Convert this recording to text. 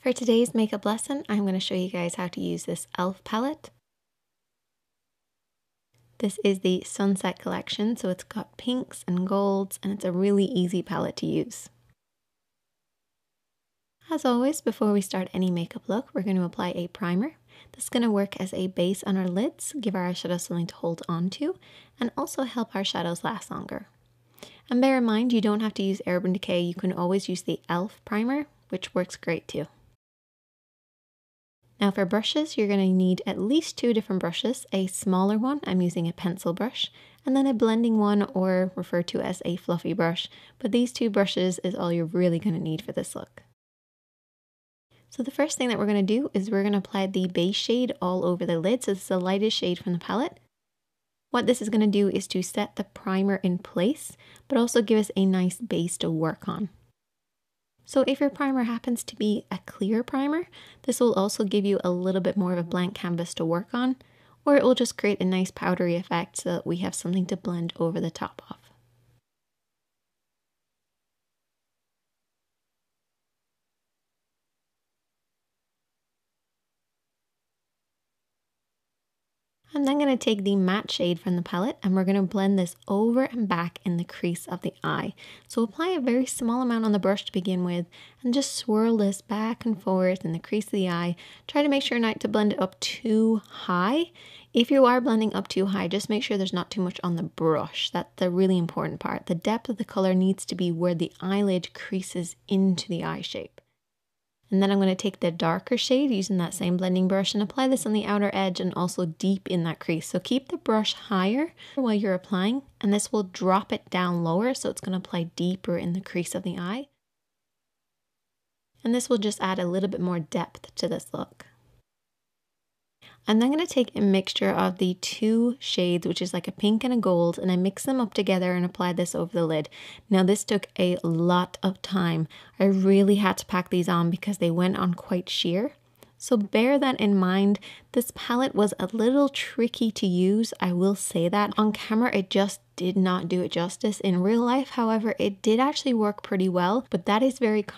For today's makeup lesson, I'm going to show you guys how to use this e.l.f. palette. This is the Sunset collection, so it's got pinks and golds, and it's a really easy palette to use. As always, before we start any makeup look, we're going to apply a primer. This is going to work as a base on our lids, give our eyeshadows something to hold on to, and also help our shadows last longer. And bear in mind, you don't have to use Urban Decay. You can always use the e.l.f. primer, which works great too. Now for brushes, you're going to need at least 2 different brushes, a smaller one, I'm using a pencil brush, and then a blending one, or referred to as a fluffy brush, but these 2 brushes is all you're really going to need for this look. So the first thing that we're going to do is we're going to apply the base shade all over the lid, so this is the lightest shade from the palette. What this is going to do is to set the primer in place, but also give us a nice base to work on. So if your primer happens to be a clear primer, this will also give you a little bit more of a blank canvas to work on, or it will just create a nice powdery effect so that we have something to blend over the top of. I'm then going to take the matte shade from the palette and we're going to blend this over and back in the crease of the eye. So apply a very small amount on the brush to begin with and just swirl this back and forth in the crease of the eye. Try to make sure not to blend it up too high. If you are blending up too high, just make sure there's not too much on the brush. That's the really important part. The depth of the color needs to be where the eyelid creases into the eye shape. And then I'm going to take the darker shade using that same blending brush and apply this on the outer edge and also deep in that crease. So keep the brush higher while you're applying, and this will drop it down lower, so it's going to apply deeper in the crease of the eye. And this will just add a little bit more depth to this look. I'm then going to take a mixture of the 2 shades, which is like a pink and a gold, and I mix them up together and apply this over the lid. Now this took a lot of time. I really had to pack these on because they went on quite sheer. So bear that in mind. This palette was a little tricky to use, I will say that. On camera it just did not do it justice. In real life, however, it did actually work pretty well, but that is very common.